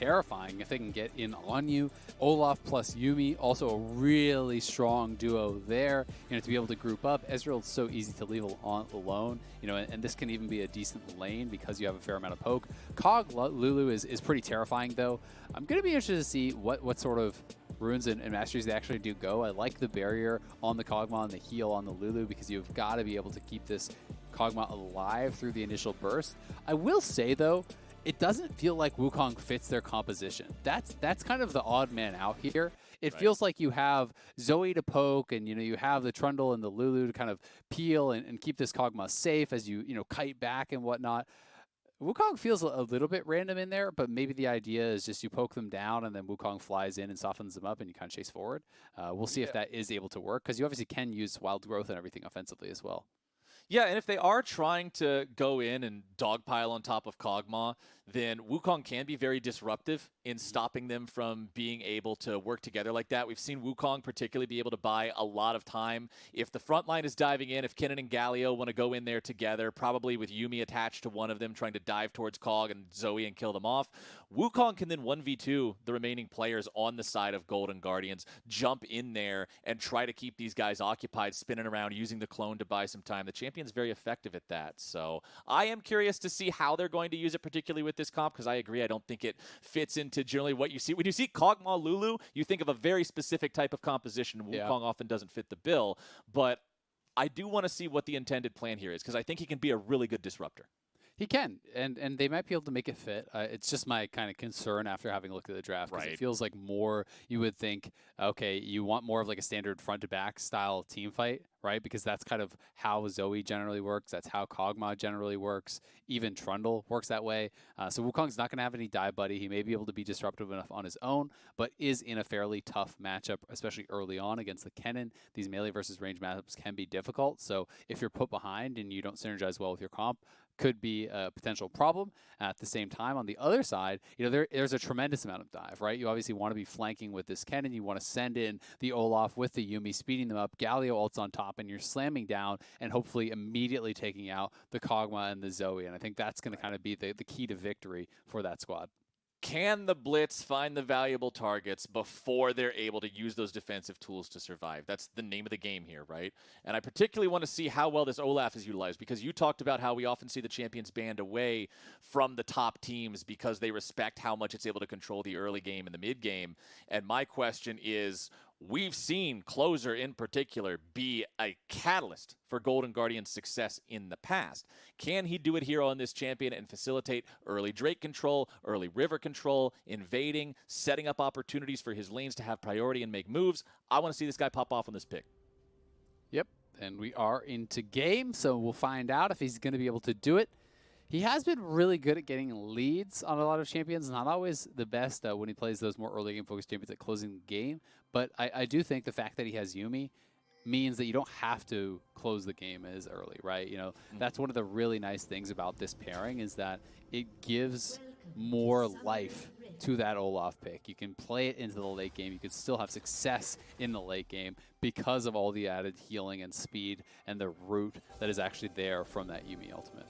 terrifying if they can get in on you. Olaf plus Yuumi, also a really strong duo there. You know, to be able to group up. Ezreal is so easy to leave alone. You know, and this can even be a decent lane because you have a fair amount of poke. Lulu is pretty terrifying though. I'm going to be interested to see what sort of runes and masteries they actually do go. I like the barrier on the kog'maw and the heal on the Lulu because you've got to be able to keep this kog'maw alive through the initial burst. I will say though, it doesn't feel like Wukong fits their composition. That's kind of the odd man out here. It feels like you have Zoe to poke, and you have the Trundle and the Lulu to kind of peel and keep this kog'maw safe as you kite back and whatnot. Wukong feels a little bit random in there, but maybe the idea is just you poke them down and then Wukong flies in and softens them up and you kind of chase forward. We'll see if that is able to work because you obviously can use wild growth and everything offensively as well. Yeah, and if they are trying to go in and dogpile on top of kog'maw, then Wukong can be very disruptive in stopping them from being able to work together like that. We've seen Wukong particularly be able to buy a lot of time. If the front line is diving in, if Kennen and Galio want to go in there together, probably with Yuumi attached to one of them trying to dive towards Kog and Zoe and kill them off, Wukong can then 1v2 the remaining players on the side of Golden Guardians, jump in there and try to keep these guys occupied, spinning around, using the clone to buy some time. The champion's very effective at that. So I am curious to see how they're going to use it, particularly with this comp, because I agree, I don't think it fits into generally what you see. When you see kog'maw Lulu, you think of a very specific type of composition. Wukong often doesn't fit the bill, but I do want to see what the intended plan here is, because I think he can be a really good disruptor. He can, and they might be able to make it fit. It's just my kind of concern after having looked at the draft, because it feels like more, you would think, okay, you want more of like a standard front-to-back style team fight, right? Because that's kind of how Zoe generally works. That's how kog'maw generally works. Even Trundle works that way. So Wukong's not going to have any dive buddy. He may be able to be disruptive enough on his own, but is in a fairly tough matchup, especially early on against the Kennen. These melee versus range matchups can be difficult. So if you're put behind and you don't synergize well with your comp, could be a potential problem. At the same time, on the other side, there's a tremendous amount of dive, right? You obviously want to be flanking with this Kennen. You want to send in the Olaf with the Yuumi, speeding them up. Galio ults on top, and you're slamming down and hopefully immediately taking out the kog'maw and the Zoe. And I think that's going to kind of be the key to victory for that squad. Can the Blitz find the valuable targets before they're able to use those defensive tools to survive? That's the name of the game here, right? And I particularly want to see how well this Olaf is utilized, because you talked about how we often see the champions band away from the top teams because they respect how much it's able to control the early game and the mid game. And my question is, we've seen Closer in particular be a catalyst for Golden Guardian's success in the past. Can he do it here on this champion and facilitate early Drake control, early river control, invading, setting up opportunities for his lanes to have priority and make moves? I want to see this guy pop off on this pick. Yep, and we are into game, so we'll find out if he's going to be able to do it. He has been really good at getting leads on a lot of champions, not always the best when he plays those more early game focused champions at closing the game, but I do think the fact that he has Yuumi means that you don't have to close the game as early, right? That's one of the really nice things about this pairing, is that it gives more life to that Olaf pick. You can play it into the late game. You can still have success in the late game because of all the added healing and speed and the root that is actually there from that Yuumi ultimate.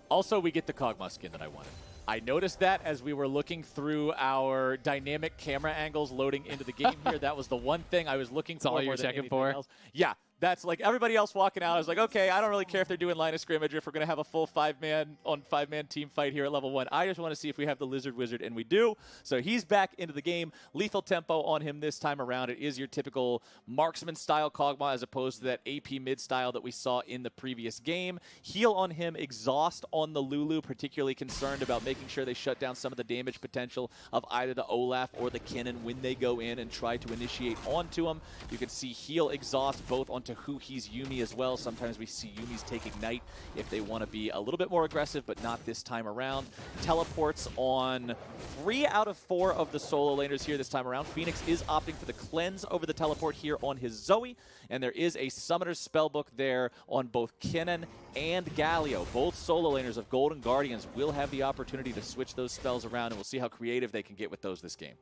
Also, we get the kog'maw skin that I wanted. I noticed that as we were looking through our dynamic camera angles loading into the game here. That was the one thing I was looking for. That's all you're checking for? Else. Yeah. That's like everybody else walking out. I was like, okay, I don't really care if they're doing line of scrimmage or if we're going to have a full 5-man on 5-man team fight here at level 1. I just want to see if we have the Lizard Wizard, and we do. So he's back into the game. Lethal tempo on him this time around. It is your typical marksman-style kog'maw as opposed to that AP mid-style that we saw in the previous game. Heal on him, exhaust on the Lulu, particularly concerned about making sure they shut down some of the damage potential of either the Olaf or the Kennen when they go in and try to initiate onto him. You can see heal, exhaust both onto Huhi's Yuumi as well. Sometimes we see Yuumi's take Ignite if they want to be a little bit more aggressive, but not this time around. Teleports on 3 out of 4 of the solo laners here this time around. Fenix is opting for the cleanse over the teleport here on his Zoe, and there is a Summoner's Spellbook there on both Kennen and Galio. Both solo laners of Golden Guardians will have the opportunity to switch those spells around, and we'll see how creative they can get with those this game.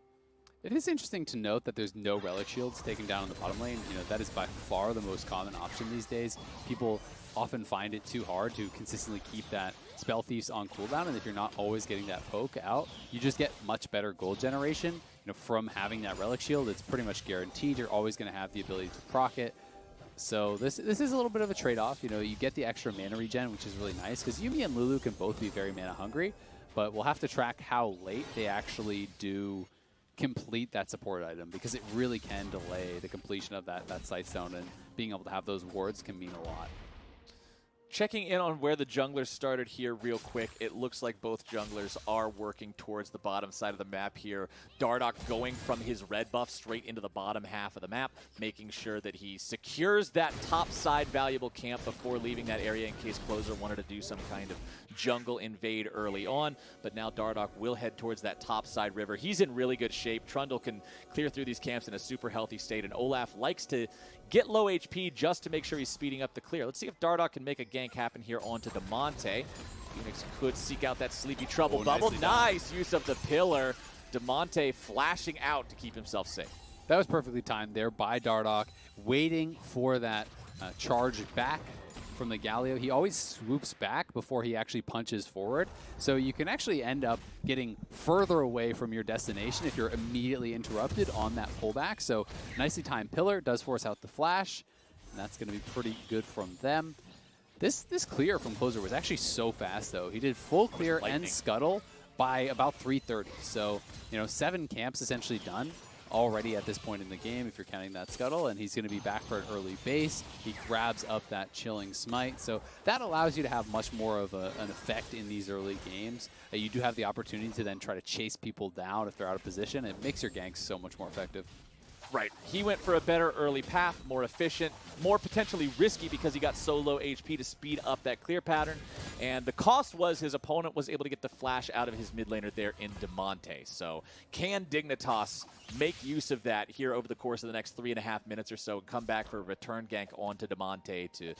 It is interesting to note that there's no relic shields taken down in the bottom lane. That is by far the most common option these days. People often find it too hard to consistently keep that Spell Thieves on cooldown, and if you're not always getting that poke out, you just get much better gold generation. From having that Relic Shield, it's pretty much guaranteed. You're always going to have the ability to proc it. So this is a little bit of a trade-off. You get the extra mana regen, which is really nice, because Yuumi and Lulu can both be very mana hungry, but we'll have to track how late they actually do complete that support item, because it really can delay the completion of that Sightstone, and being able to have those wards can mean a lot. Checking in on where the junglers started here real quick, it looks like both junglers are working towards the bottom side of the map here. Dardoch going from his red buff straight into the bottom half of the map, making sure that he secures that top side valuable camp before leaving that area in case Closer wanted to do some kind of jungle invade early on. But now Dardoch will head towards that top side river. He's in really good shape. Trundle can clear through these camps in a super healthy state, and Olaf likes to get low HP just to make sure he's speeding up the clear. Let's see if Dardoch can make a gank happen here onto Damonte. Fenix could seek out that Sleepy Trouble bubble. Nice use of the pillar. Damonte flashing out to keep himself safe. That was perfectly timed there by Dardoch, waiting for that charge back from the Galio. He always swoops back before he actually punches forward, so you can actually end up getting further away from your destination if you're immediately interrupted on that pullback. So nicely timed pillar does force out the flash, and that's going to be pretty good from them. This clear from Closer was actually so fast, though. He did full clear and scuttle by about 3:30. So 7 camps essentially done already at this point in the game, if you're counting that scuttle, and he's going to be back for an early base. He grabs up that chilling smite, so that allows you to have much more of an effect in these early games. You do have the opportunity to then try to chase people down if they're out of position. It makes your ganks so much more effective. Right. He went for a better early path, more efficient, more potentially risky because he got so low HP to speed up that clear pattern. And the cost was his opponent was able to get the flash out of his mid laner there in Damonte. So can Dignitas make use of that here over the course of the next 3.5 minutes or so and come back for a return gank onto Damonte to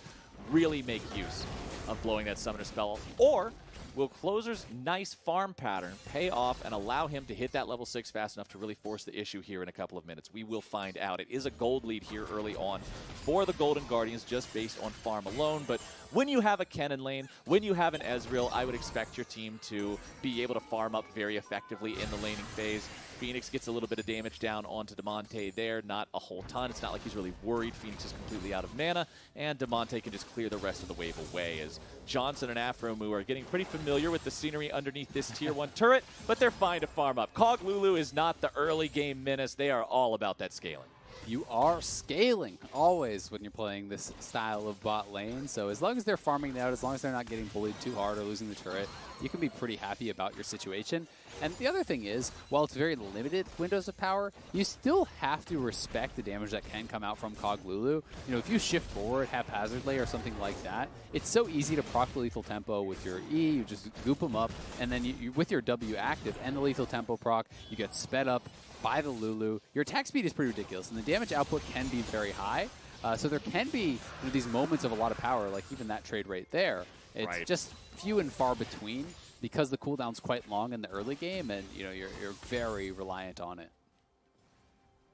really make use of blowing that summoner spell? Or will Closer's nice farm pattern pay off and allow him to hit that level 6 fast enough to really force the issue here in a couple of minutes? We will find out. It is a gold lead here early on for the Golden Guardians just based on farm alone, but when you have a Kennen lane, when you have an Ezreal, I would expect your team to be able to farm up very effectively in the laning phase. Fenix gets a little bit of damage down onto Damonte there, not a whole ton. It's not like he's really worried. Fenix is completely out of mana, and Damonte can just clear the rest of the wave away as Johnsun and Aphromoo are getting pretty familiar with the scenery underneath this tier 1 turret, but they're fine to farm up. Lulu is not the early game menace. They are all about that scaling. You are scaling always when you're playing this style of bot lane. So as long as they're farming out, as long as they're not getting bullied too hard or losing the turret, you can be pretty happy about your situation. And the other thing is, while it's very limited windows of power, you still have to respect the damage that can come out from Lulu. If you shift forward haphazardly or something like that, it's so easy to proc the lethal tempo with your E. You just goop them up, and then you with your W active and the lethal tempo proc, you get sped up by the Lulu. Your attack speed is pretty ridiculous, and the damage output can be very high. So there can be these moments of a lot of power, like even that trade rate there. It's just few and far between because the cooldown's quite long in the early game, and you're very reliant on it.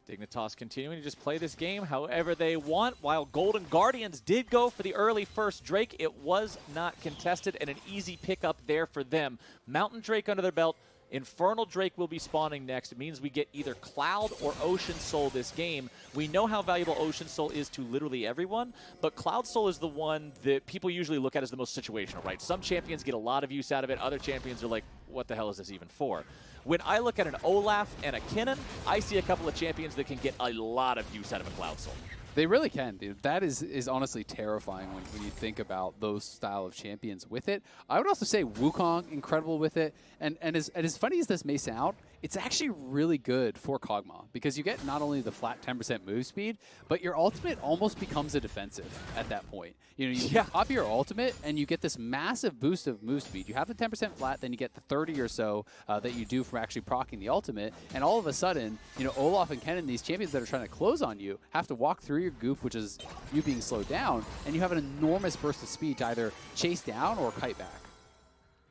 Dignitas continuing to just play this game however they want. While Golden Guardians did go for the early first Drake, it was not contested and an easy pickup there for them. Mountain Drake under their belt. Infernal Drake will be spawning next. It means we get either Cloud or Ocean Soul this game. We know how valuable Ocean Soul is to literally everyone, but Cloud Soul is the one that people usually look at as the most situational, right? Some champions get a lot of use out of it. Other champions are like, what the hell is this even for? When I look at an Olaf and a Kennen, I see a couple of champions that can get a lot of use out of a Cloud Soul. They really can, dude. That is honestly terrifying when you think about those style of champions with it. I would also say Wukong, incredible with it. And as funny as this may sound, it's actually really good for kog'maw because you get not only the flat 10% move speed, but your ultimate almost becomes a defensive at that point. You pop your ultimate and you get this massive boost of move speed. You have the 10% flat, then you get the 30 or so that you do from actually proccing the ultimate, and all of a sudden, Olaf and Kennen, these champions that are trying to close on you, have to walk through your goop, which is you being slowed down, and you have an enormous burst of speed to either chase down or kite back.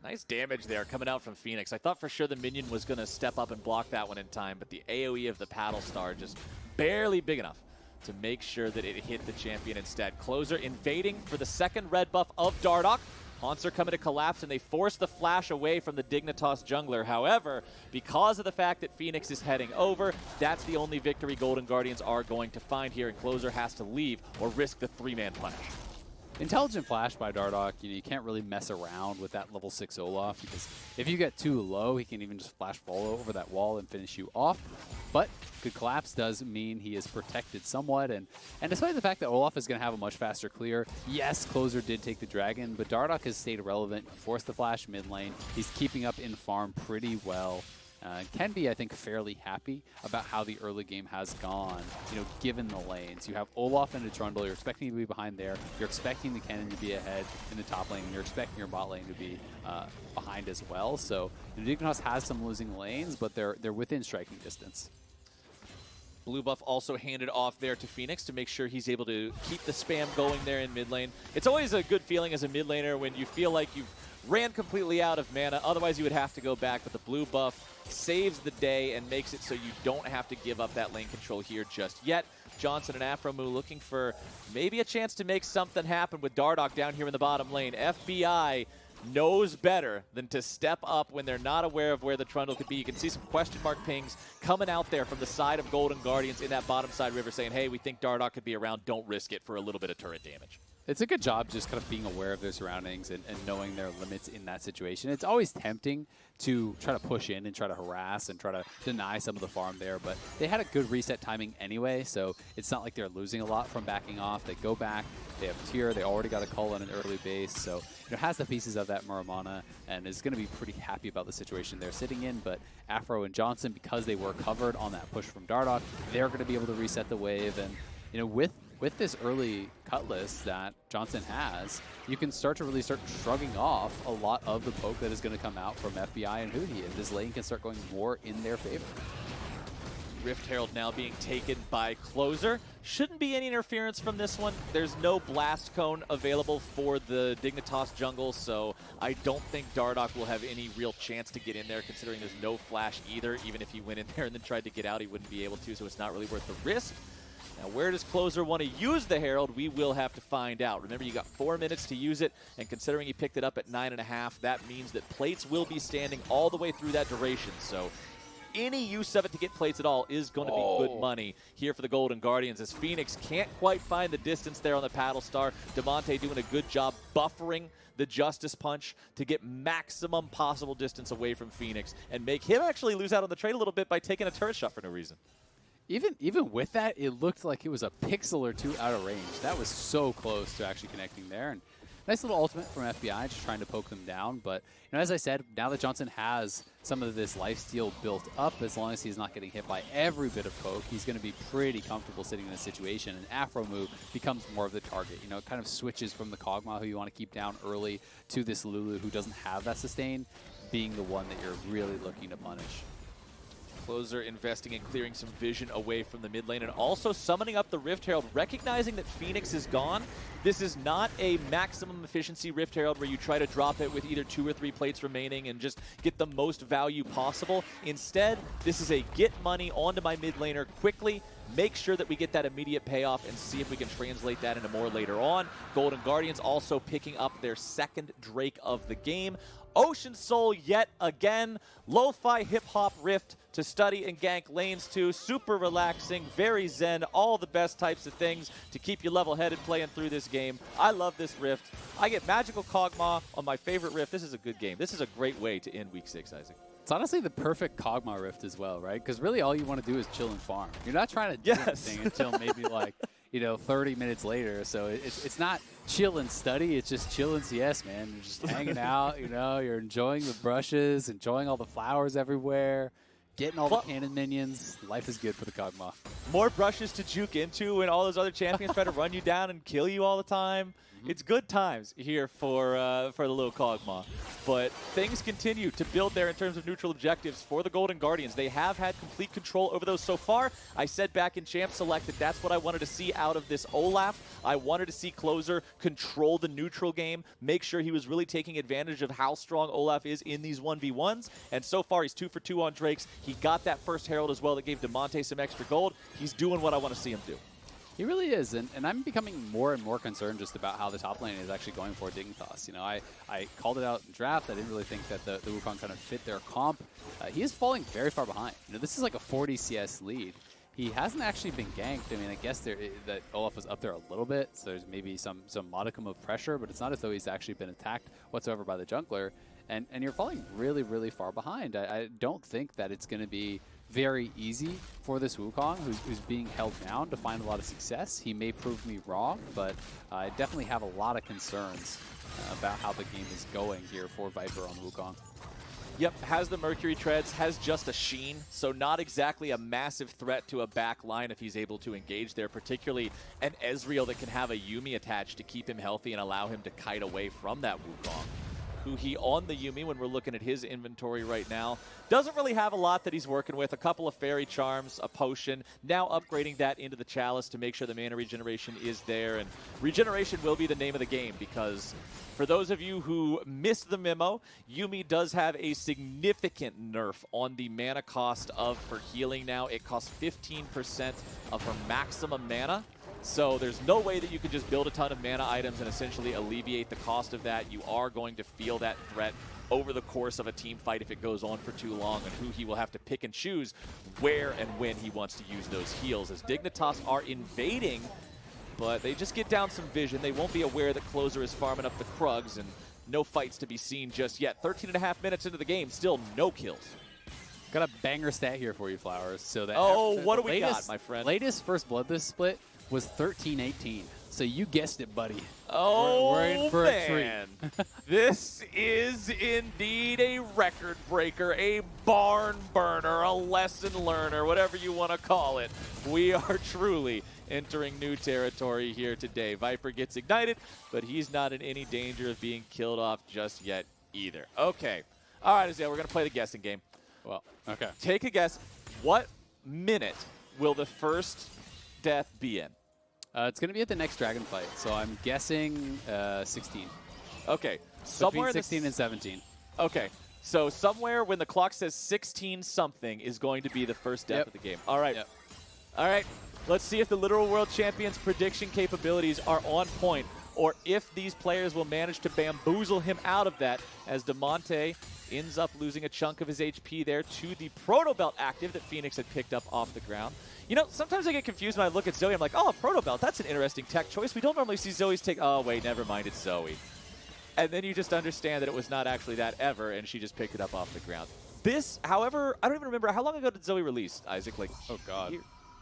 Nice damage there coming out from Fenix. I thought for sure the minion was going to step up and block that one in time, but the AoE of the Paddle Star just barely big enough to make sure that it hit the champion instead. Closer invading for the second red buff of Dardoch. Hauntzer coming to collapse, and they force the flash away from the Dignitas jungler. However, because of the fact that Fenix is heading over, that's the only victory Golden Guardians are going to find here, and Closer has to leave or risk the 3-man punish. Intelligent flash by Dardoch. You can't really mess around with that level 6 Olaf, because if you get too low, he can even just flash follow over that wall and finish you off. But good collapse does mean he is protected somewhat, and despite the fact that Olaf is going to have a much faster clear, yes, Closer did take the dragon, but Dardoch has stayed relevant. He forced the flash mid lane. He's keeping up in farm pretty well. Can be, I think, fairly happy about how the early game has gone, given the lanes. You have Olaf into Trundle, you're expecting to be behind there, you're expecting the Kennen to be ahead in the top lane, and you're expecting your bot lane to be behind as well. So Dignitas has some losing lanes, but they're within striking distance. Blue buff also handed off there to Fenix to make sure he's able to keep the spam going there in mid lane. It's always a good feeling as a mid laner when you feel like you've ran completely out of mana. Otherwise, you would have to go back, but the blue buff saves the day and makes it so you don't have to give up that lane control here just yet. Johnsun and Aphromoo looking for maybe a chance to make something happen with Dardoch down here in the bottom lane. FBI knows better than to step up when they're not aware of where the Trundle could be. You can see some question mark pings coming out there from the side of Golden Guardians in that bottom side river saying, hey, we think Dardoch could be around. Don't risk it for a little bit of turret damage. It's a good job just kind of being aware of their surroundings and knowing their limits in that situation. It's always tempting to try to push in and try to harass and try to deny some of the farm there, but they had a good reset timing anyway, so it's not like they're losing a lot from backing off. They go back, they have tier, they already got a call on an early base, so it has the pieces of that Muramana and is going to be pretty happy about the situation they're sitting in. But Aphro and Johnsun, because they were covered on that push from Dardoch, they're going to be able to reset the wave. And with this early cut list that Johnsun has, you can start to really start shrugging off a lot of the poke that is going to come out from FBI and Huhi, and this lane can start going more in their favor. Rift Herald now being taken by Closer. Shouldn't be any interference from this one. There's no blast cone available for the Dignitas jungle, so I don't think Dardoch will have any real chance to get in there, considering there's no flash either. Even if he went in there and then tried to get out, he wouldn't be able to, so it's not really worth the risk. Now, where does Closer want to use the Herald? We will have to find out. Remember, you got 4 minutes to use it, and considering he picked it up at 9.5, that means that plates will be standing all the way through that duration. So any use of it to get plates at all is going to be good money here for the Golden Guardians, as Fenix can't quite find the distance there on the paddle star. Damonte doing a good job buffering the Justice Punch to get maximum possible distance away from Fenix and make him actually lose out on the trade a little bit by taking a turret shot for no reason. Even with that, it looked like it was a pixel or two out of range. That was so close to actually connecting there. And nice little ultimate from FBI, just trying to poke them down. But as I said, now that Johnsun has some of this lifesteal built up, as long as he's not getting hit by every bit of poke, he's going to be pretty comfortable sitting in this situation. And Aphromoo becomes more of the target. It kind of switches from the kog'maw, who you want to keep down early, to this Lulu, who doesn't have that sustain, being the one that you're really looking to punish. Closer investing in clearing some vision away from the mid lane and also summoning up the Rift Herald, recognizing that Fenix is gone. This is not a maximum efficiency Rift Herald where you try to drop it with either 2 or 3 plates remaining and just get the most value possible. Instead, this is a get money onto my mid laner quickly, make sure that we get that immediate payoff and see if we can translate that into more later on. Golden Guardians also picking up their second Drake of the game. Ocean Soul yet again. Lo-fi hip-hop rift to study and gank lanes to. Super relaxing, very zen, all the best types of things to keep you level-headed playing through this game. I love this rift. I get Magical kog'maw on my favorite rift. This is a good game. This is a great way to end Week 6, Isaac. It's honestly the perfect kog'maw rift as well, right? Because really all you want to do is chill and farm. You're not trying to do anything until maybe like 30 minutes later. So it's not chill and study. It's just chill and CS, man. You're just hanging out, you're enjoying the brushes, enjoying all the flowers everywhere, getting all the cannon minions. Life is good for the kog'maw. More brushes to juke into when all those other champions try to run you down and kill you all the time. It's good times here for the little kog'maw. But things continue to build there in terms of neutral objectives for the Golden Guardians. They have had complete control over those so far. I said back in Champ Select that that's what I wanted to see out of this Olaf. I wanted to see Closer control the neutral game, make sure he was really taking advantage of how strong Olaf is in these 1v1s. And so far, he's 2 for 2 on Drakes. He got that first Herald as well that gave Damonte some extra gold. He's doing what I want to see him do. He really is, and I'm becoming more and more concerned just about how the top lane is actually going for Dignitas. You know, I called it out in draft. I didn't really think that the Wukong kind of fit their comp. He is falling very far behind. You know, this is like a 40 CS lead. He hasn't actually been ganked. I mean, I guess that Olaf was up there a little bit, so there's maybe some modicum of pressure, but it's not as though he's actually been attacked whatsoever by the jungler. And you're falling really, really far behind. I don't think that it's going to be very easy for this Wukong, who's being held down, to find a lot of success. He may prove me wrong, but I definitely have a lot of concerns about how the game is going here for Viper on Wukong. Yep, has the Mercury Treads, has just a Sheen, so not exactly a massive threat to a back line if he's able to engage there, particularly an Ezreal that can have a Yuumi attached to keep him healthy and allow him to kite away from that Wukong. Huhi on the Yuumi, when we're looking at his inventory right now, doesn't really have a lot that he's working with. A couple of Fairy Charms, a Potion, now upgrading that into the Chalice to make sure the mana regeneration is there. And regeneration will be the name of the game, because for those of you who missed the memo, Yuumi does have a significant nerf on the mana cost of her healing now. It costs 15% of her maximum mana. So there's no way that you can just build a ton of mana items and essentially alleviate the cost of that. You are going to feel that threat over the course of a team fight if it goes on for too long, and Huhi will have to pick and choose where and when he wants to use those heals, as Dignitas are invading, but they just get down some vision. They won't be aware that Closer is farming up the Krugs, and no fights to be seen just yet. 13.5 minutes into the game, still no kills. Got a banger stat here for you, Flowers. So that what do we got, my friend? Latest First Blood this split was 13-18. So you guessed it, buddy. Oh, we're in for man. a treat. This is indeed a record breaker, a barn burner, a lesson learner, whatever you want to call it. We are truly entering new territory here today. Viper gets ignited, but he's not in any danger of being killed off just yet either. Okay. All right, Azael, we're going to play the guessing game. Well, okay. Take a guess. What minute will the first death be in? It's going to be at the next dragon fight, so I'm guessing 16. Okay. Between 16 and 17. Okay. So somewhere when the clock says 16-something is going to be the first death of the game. All right. Yep. All right. Let's see if the Literal World Champion's prediction capabilities are on point, or if these players will manage to bamboozle him out of that, as Damonte ends up losing a chunk of his HP there to the Proto Belt active that Fenix had picked up off the ground. You know, sometimes I get confused when I look at Zoe. I'm like, oh, a Proto Belt, that's an interesting tech choice. We don't normally see Zoe's take. Oh, wait, never mind, it's Zoe. And then you just understand that it was not actually that ever, and she just picked it up off the ground. This, however, I don't even remember. How long ago did Zoe release, Isaac? Like, oh, God.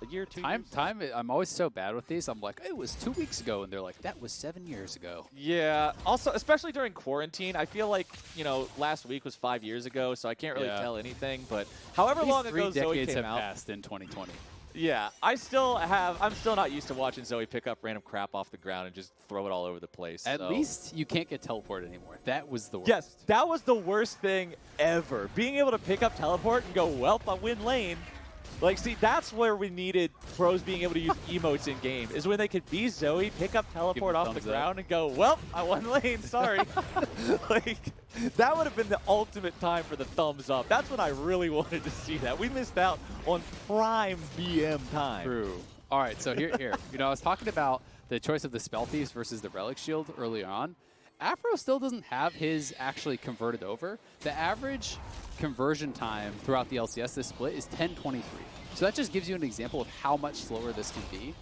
A year, 2 years? I'm always so bad with these. I'm like, it was 2 weeks ago, and they're like, that was 7 years ago. Yeah. Also, especially during quarantine, I feel like, you know, last week was 5 years ago, so I can't really tell anything. But however long ago Zoe came out. 3 decades have passed in 2020. Yeah, I'm still not used to watching Zoe pick up random crap off the ground and just throw it all over the place. At least you can't get teleported anymore. That was the worst. Yes, that was the worst thing ever. Being able to pick up teleport and go, well, I win lane. Like, see, that's where we needed pros being able to use emotes in game, is when they could be Zoe, pick up teleport off the ground and go, well, I won lane, sorry. Like, that would have been the ultimate time for the thumbs up. That's when I really wanted to see that. We missed out on prime BM time. True. All right, so here. You know, I was talking about the choice of the Spell Thieves versus the Relic Shield early on. Aphro still doesn't have his actually converted over. The average conversion time throughout the LCS this split is 10:23. So that just gives you an example of how much slower this can be.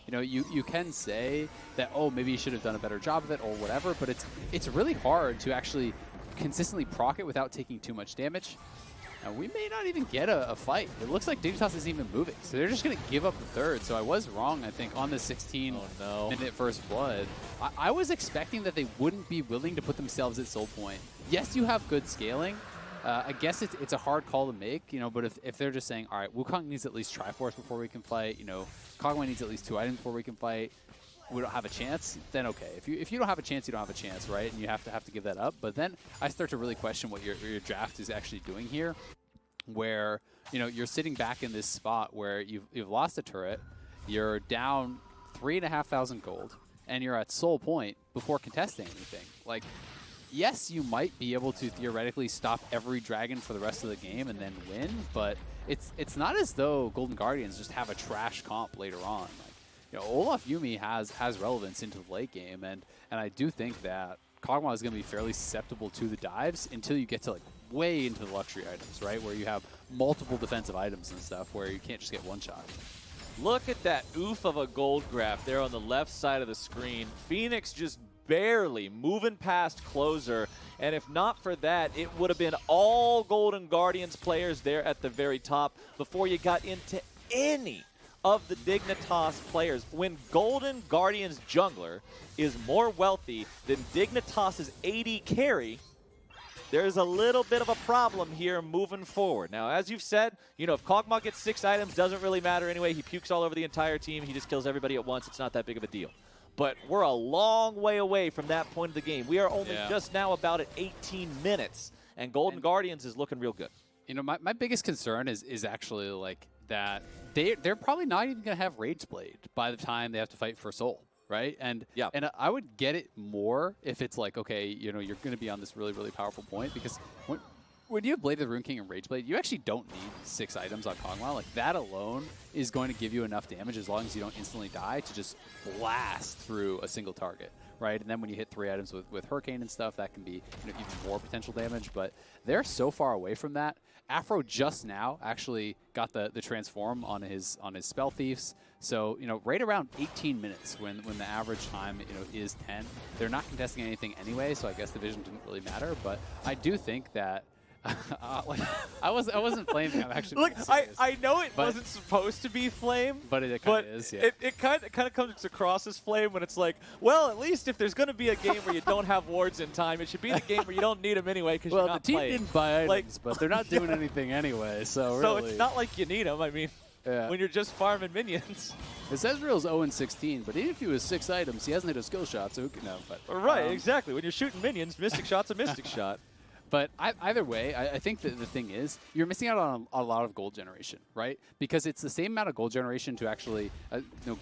You know, you can say that, oh, maybe you should have done a better job of it or whatever, but it's really hard to actually consistently proc it without taking too much damage. And we may not even get a fight. It looks like Dignitas isn't even moving, so they're just going to give up the third. So I was wrong, I think, on the 16-minute First Blood. I was expecting that they wouldn't be willing to put themselves at soul point. Yes, you have good scaling. I guess it's a hard call to make, you know, but if they're just saying, all right, Wukong needs at least Triforce before we can fight, you know, kog'maw needs at least 2 items before we can fight, we don't have a chance, then okay. If you don't have a chance, you don't have a chance, right? And you have to give that up. But then I start to really question what your draft is actually doing here, where, you know, you're sitting back in this spot where you've lost a turret, you're down 3,500 gold, and you're at soul point before contesting anything. Like, yes, you might be able to theoretically stop every dragon for the rest of the game and then win, but it's not as though Golden Guardians just have a trash comp later on. Like, Olaf Yuumi has relevance into the late game, and I do think that kog'maw is going to be fairly susceptible to the dives until you get to like way into the luxury items, right? Where you have multiple defensive items and stuff where you can't just get one shot. Look at that oof of a gold graph there on the left side of the screen. Fenix just barely moving past closer, and if not for that, it would have been all Golden Guardians players there at the very top before you got into any of the Dignitas players. When Golden Guardians jungler is more wealthy than Dignitas's AD carry, there's a little bit of a problem here moving forward. Now, as you've said, if kog'maw gets 6 items, doesn't really matter anyway. He pukes all over the entire team. He just kills everybody at once. It's not that big of a deal. But we're a long way away from that point of the game. We are only just now about at 18 minutes, and Golden Guardians is looking real good. My biggest concern is actually like that they're probably not even going to have Rage Blade by the time they have to fight for Soul. Right? And I would get it more if it's like, okay, you're going to be on this really, really powerful point, because when you have Blade of the Rune King and Rage Blade, you actually don't need 6 items on kog'maw. Like, that alone is going to give you enough damage as long as you don't instantly die to just blast through a single target, right? And then when you hit 3 items with Hurricane and stuff, that can be even more potential damage. But they're so far away from that. Aphro just now actually got the transform on his Spell Thieves. So, right around 18 minutes when the average time, is 10. They're not contesting anything anyway, so I guess the vision didn't really matter. But I do think that I wasn't flaming. I'm actually look. I know it wasn't supposed to be flame, but it kind of is. Yeah. It kind of comes across as flame when it's like, well, at least if there's going to be a game where you don't have wards in time, it should be the game where you don't need them anyway because you're not the team playing. didn't buy items, but they're not doing anything anyway. So really, it's not like you need them. I mean, when you're just farming minions. His Ezreal's 0-16, but even if he was 6 items, he hasn't hit a skill shot, so who can know? But right, exactly. When you're shooting minions, Mystic Shot's a Mystic Shot. But either way, I think that the thing is, you're missing out on a lot of gold generation, right? Because it's the same amount of gold generation to actually,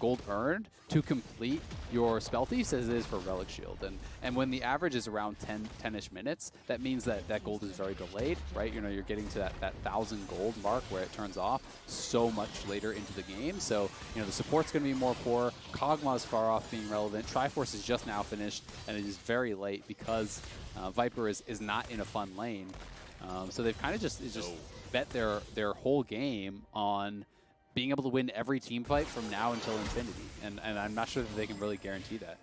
gold earned to complete your Spell Thieves as it is for Relic Shield. And when the average is around 10-ish minutes, that means that gold is very delayed, right? You're getting to that 1,000 gold mark where it turns off so much later into the game. So, the support's going to be more poor. kog'maw is far off being relevant. Triforce is just now finished, and it is very late because Viper is not in a fun lane. So they've kind of just bet their whole game on being able to win every team fight from now until infinity. And I'm not sure that they can really guarantee that.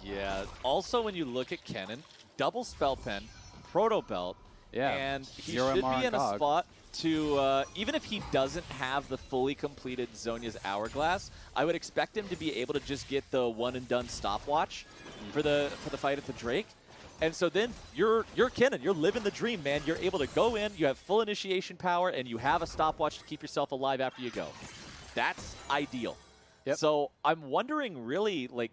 Yeah. Also, when you look at Kennen, double Spell Pen, Proto Belt, and he should be in a spot to, even if he doesn't have the fully completed Zhonya's Hourglass, I would expect him to be able to just get the one-and-done stopwatch for the fight at the Drake. And so then you're Kennen. You're living the dream, man. You're able to go in, you have full initiation power, and you have a stopwatch to keep yourself alive after you go. That's ideal. Yep. So I'm wondering, really, like,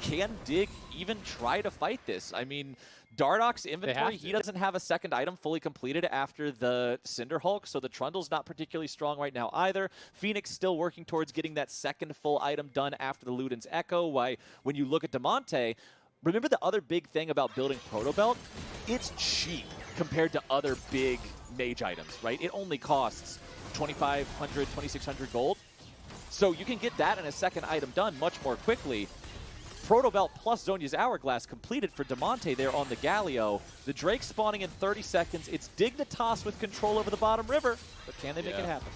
can Dig even try to fight this? I mean, Dardoch's inventory, he doesn't have a second item fully completed after the Cinder Hulk, so the Trundle's not particularly strong right now either. Fenix still working towards getting that second full item done after the Luden's Echo. Why, when you look at Damonte, remember the other big thing about building Proto Belt? It's cheap compared to other big mage items, right? It only costs 2,500, 2,600 gold. So you can get that and a second item done much more quickly. Proto Belt plus Zhonya's Hourglass completed for Damonte there on the Galio. The Drake spawning in 30 seconds. It's Dignitas with control over the bottom river, but can they make it happen?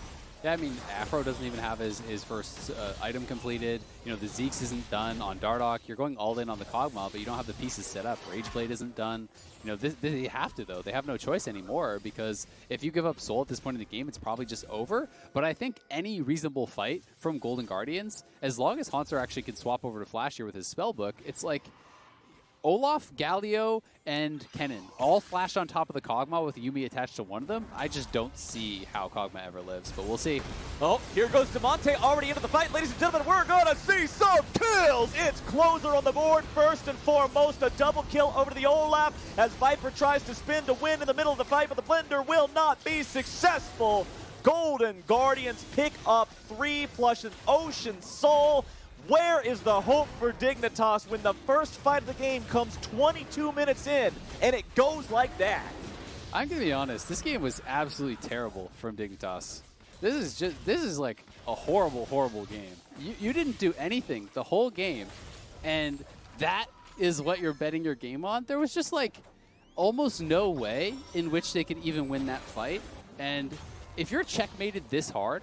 Yeah, I mean, Aphro doesn't even have his first item completed. The Zeke's isn't done on Dardoch. You're going all in on the kog'maw, but you don't have the pieces set up. Rage Blade isn't done. They have to, though. They have no choice anymore, because if you give up Soul at this point in the game, it's probably just over. But I think any reasonable fight from Golden Guardians, as long as Hauntzer actually can swap over to Flash here with his spellbook, it's like Olaf, Galio, and Kennen all flashed on top of the kog'maw with Yuumi attached to one of them. I just don't see how kog'maw ever lives, but we'll see. Oh, here goes Damonte already into the fight. Ladies and gentlemen, we're going to see some kills. It's Closer on the board first and foremost. A double kill over to the Olaf as Viper tries to spin to win in the middle of the fight, but the blender will not be successful. Golden Guardians pick up 3 plus an Ocean Soul. Where is the hope for Dignitas when the first fight of the game comes 22 minutes in and it goes like that? I'm going to be honest. This game was absolutely terrible from Dignitas. This is like a horrible, horrible game. You didn't do anything the whole game, and that is what you're betting your game on? There was just like almost no way in which they could even win that fight. And if you're checkmated this hard,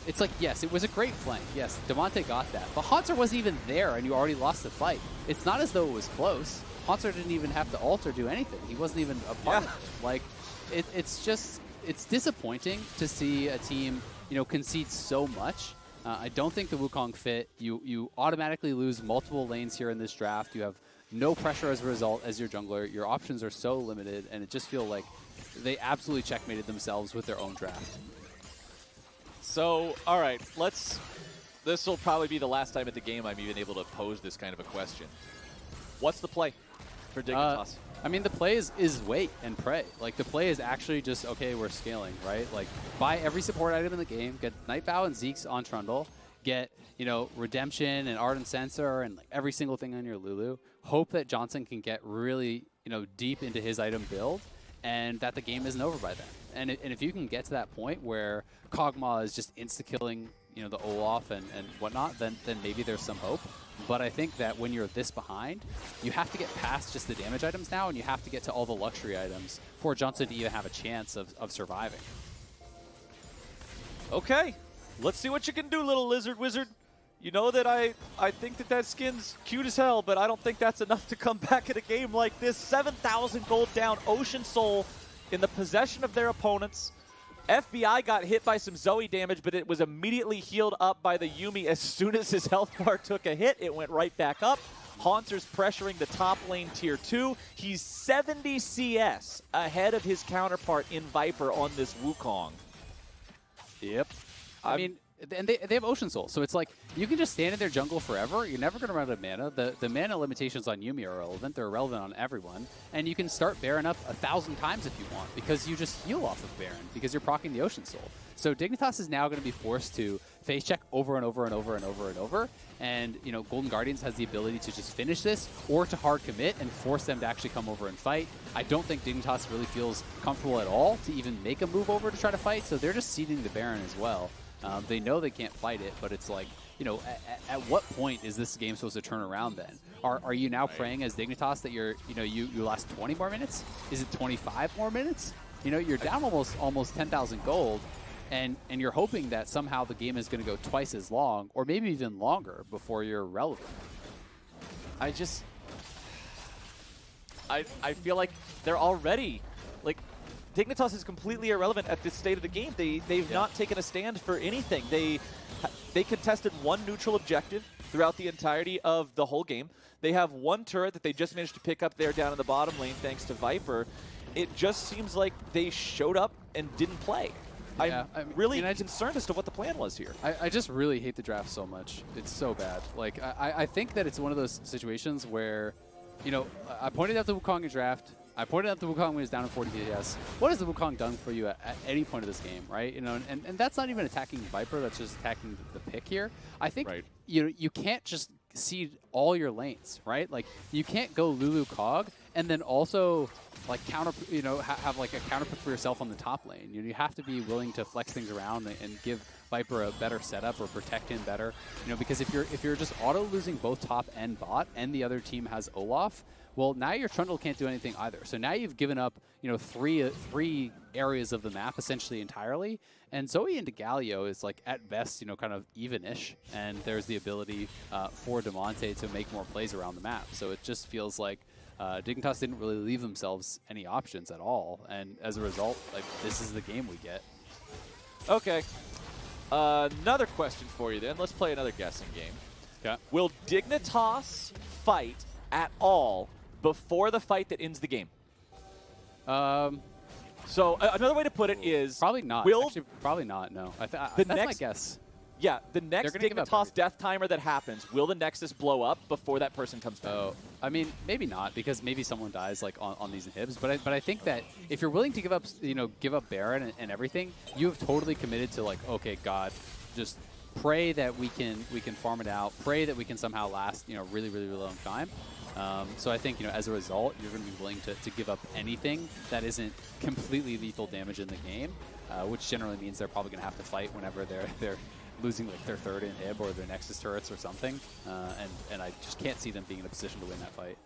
it's like, yes, it was a great flank. Yes, Damonte got that. But Hauntzer wasn't even there, and you already lost the fight. It's not as though it was close. Hauntzer didn't even have to ult or do anything. He wasn't even a part of it. Like, it's just, it's disappointing to see a team, you know, concede so much. I don't think the Wukong fit. You automatically lose multiple lanes here in this draft. You have no pressure as a result as your jungler. Your options are so limited, and it just feels like they absolutely checkmated themselves with their own draft. So, all right, this will probably be the last time at the game I'm even able to pose this kind of a question. What's the play for Dignitas? I mean, the play is wait and pray. Like, the play is actually just, okay, we're scaling, right? Like, buy every support item in the game, get Night Vow and Zeke's on Trundle, get, you know, Redemption and Ardent Sensor and like every single thing on your Lulu. Hope that Johnsun can get really, you know, deep into his item build and that the game isn't over by then. And if you can get to that point where kog'maw is just insta-killing, you know, the Olaf and whatnot, then maybe there's some hope. But I think that when you're this behind, you have to get past just the damage items now, and you have to get to all the luxury items for Johnsun to even have a chance of surviving. Okay, let's see what you can do, little lizard wizard. You know that I think that skin's cute as hell, but I don't think that's enough to come back in a game like this. 7,000 gold down, Ocean Soul in the possession of their opponents. FBI got hit by some Zoe damage, but it was immediately healed up by the Yuumi. As soon as his health bar took a hit, it went right back up. Hauntzer's pressuring the top lane tier 2. He's 70 CS ahead of his counterpart in Viper on this Wukong. Yep. I mean, and they have Ocean Soul, so it's like you can just stand in their jungle forever. You're never going to run out of mana. The mana limitations on Yuumi are irrelevant. They're irrelevant on everyone. And you can start Baron up 1,000 times if you want, because you just heal off of Baron, because you're proccing the Ocean Soul. So Dignitas is now going to be forced to face check over and over and over and over and over. And, you know, Golden Guardians has the ability to just finish this or to hard commit and force them to actually come over and fight. I don't think Dignitas really feels comfortable at all to even make a move over to try to fight, so they're just ceding the Baron as well. They know they can't fight it, but it's like, you know, at what point is this game supposed to turn around then? Are you now praying as Dignitas that you last 20 more minutes? Is it 25 more minutes? You know, you're down almost 10,000 gold, and you're hoping that somehow the game is going to go twice as long, or maybe even longer, before you're relevant. I feel like they're already, like, Dignitas is completely irrelevant at this state of the game. They've not taken a stand for anything. They contested one neutral objective throughout the entirety of the whole game. They have one turret that they just managed to pick up there down in the bottom lane thanks to Viper. It just seems like they showed up and didn't play. Yeah, I'm really concerned as to what the plan was here. I just really hate the draft so much. It's so bad. Like, I think that it's one of those situations where, you know, I pointed out the Wukong in draft. I pointed out the Wukong when he was down in 40 DPS. What has the Wukong done for you at any point of this game, right? You know, and that's not even attacking Viper. That's just attacking the pick here. I think you can't just seed all your lanes, right? Like, you can't go Lulu Cog and then also like have like a counter pick for yourself on the top lane. You have to be willing to flex things around and give Viper a better setup or protect him better. You know, because if you're just auto losing both top and bot, and the other team has Olaf, well, now your Trundle can't do anything either. So now you've given up, you know, three areas of the map essentially entirely. And Zoe into Galio is like at best, you know, kind of even-ish. And there's the ability for Damonte to make more plays around the map. So it just feels like Dignitas didn't really leave themselves any options at all. And as a result, like, this is the game we get. Okay. Another question for you then. Let's play another guessing game. Okay. Will Dignitas fight at all before the fight that ends the game? So another way to put it is probably not. Actually, probably not. No, that's my guess. Yeah, the next Dignitas death timer that happens, will the Nexus blow up before that person comes back? Oh, I mean, maybe not, because maybe someone dies like on these inhibs. But I think that if you're willing to give up Baron and everything, you have totally committed to, like, okay, God, just pray that we can farm it out, pray that we can somehow last, you know, really, really, really long time. So I think, you know, as a result, you're going to be willing to give up anything that isn't completely lethal damage in the game. which generally means they're probably going to have to fight whenever they're losing like their third inhib or their Nexus turrets or something. And I just can't see them being in a position to win that fight.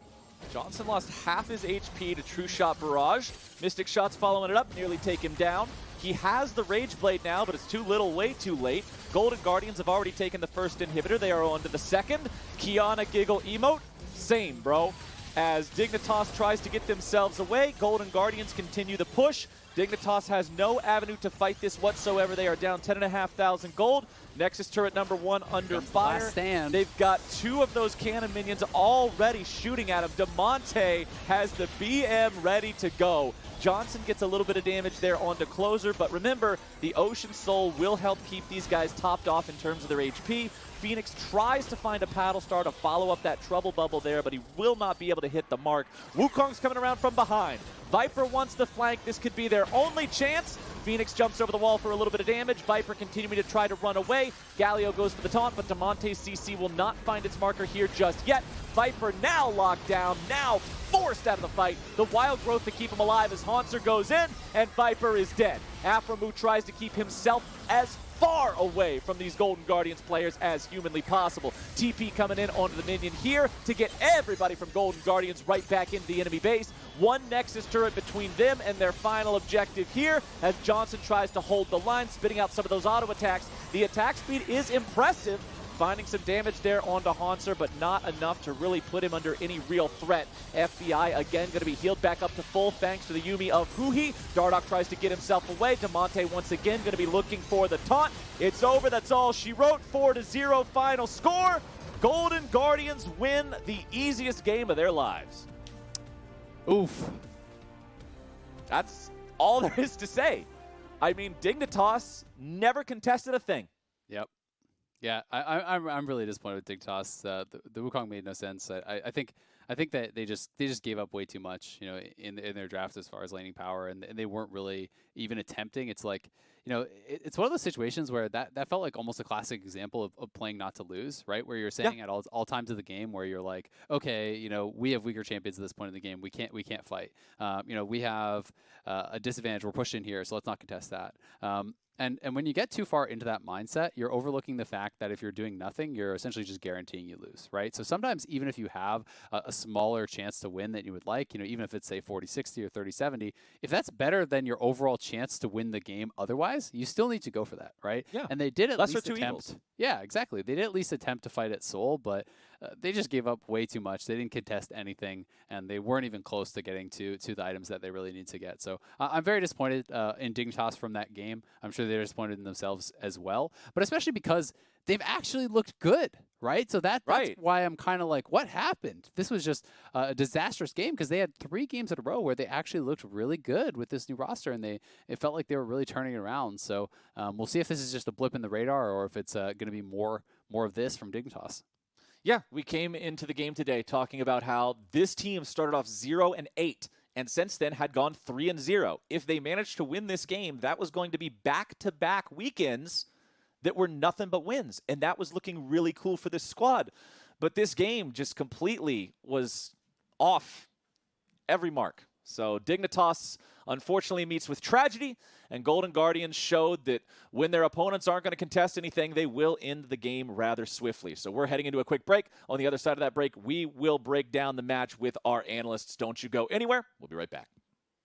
Johnsun lost half his HP to True Shot Barrage. Mystic Shot's following it up, nearly take him down. He has the Rage Blade now, but it's too little, way too late. Golden Guardians have already taken the first inhibitor. They are on to the second. Kiana Giggle emote, same, bro. As Dignitas tries to get themselves away, Golden Guardians continue the push. Dignitas has no avenue to fight this whatsoever. They are down 10,500 gold. Nexus turret number 1 under fire. Last stand. They've got 2 of those cannon minions already shooting at him. Damonte has the BM ready to go. Johnsun gets a little bit of damage there onto closer, but remember, the Ocean Soul will help keep these guys topped off in terms of their HP. Phoenix tries to find a paddle star to follow up that trouble bubble there, but he will not be able to hit the mark. Wukong's coming around from behind. Viper wants the flank. This could be their only chance. Phoenix jumps over the wall for a little bit of damage. Viper continuing to try to run away. Galio goes for the taunt, but Damonte's CC will not find its marker here just yet. Viper now locked down, now forced out of the fight. The wild growth to keep him alive as Hauntzer goes in, and Viper is dead. Aphromoo tries to keep himself as far away from these Golden Guardians players as humanly possible. TP coming in onto the minion here to get everybody from Golden Guardians right back into the enemy base. One Nexus turret between them and their final objective here as Johnsun tries to hold the line, spitting out some of those auto attacks. The attack speed is impressive, finding some damage there onto Hauntzer, but not enough to really put him under any real threat. FBI again going to be healed back up to full thanks to the Yuumi of Huhi. Dardoch tries to get himself away. Damonte once again going to be looking for the taunt. It's over. That's all she wrote. 4-0 final score. Golden Guardians win the easiest game of their lives. Oof. That's all there is to say. I mean, Dignitas never contested a thing. Yep. Yeah, I'm really disappointed with Dignitas. The Wukong made no sense. I think that they just gave up way too much, you know, in their draft as far as laning power, and they weren't really even attempting. It's like, you know, it's one of those situations where that felt like almost a classic example of playing not to lose, right? Where you're saying at all times of the game, where you're like, okay, you know, we have weaker champions at this point in the game. We can't fight. You know, we have a disadvantage. We're pushed in here, so let's not contest that. And when you get too far into that mindset, you're overlooking the fact that if you're doing nothing, you're essentially just guaranteeing you lose, right? So sometimes even if you have a smaller chance to win than you would like, you know, even if it's say 40-60 or 30-70, if that's better than your overall chance to win the game otherwise, you still need to go for that, right? Yeah. And they did at least attempt. Evils. Yeah, exactly. They did at least attempt to fight at Soul, but they just gave up way too much. They didn't contest anything, and they weren't even close to getting to the items that they really need to get. So I'm very disappointed in Dignitas from that game. I'm sure they're disappointed in themselves as well, but especially because they've actually looked good, right? So that's why I'm kind of like, what happened? This was just a disastrous game because they had 3 games in a row where they actually looked really good with this new roster, and it felt like they were really turning it around. So we'll see if this is just a blip in the radar or if it's going to be more of this from Dignitas. Yeah, we came into the game today talking about how this team started off 0-8 and since then had gone 3-0. If they managed to win this game, that was going to be back-to-back weekends that were nothing but wins, and that was looking really cool for this squad. But this game just completely was off every mark. So Dignitas unfortunately meets with tragedy, and Golden Guardians showed that when their opponents aren't going to contest anything, they will end the game rather swiftly. So we're heading into a quick break. On the other side of that break, we will break down the match with our analysts. Don't you go anywhere. We'll be right back.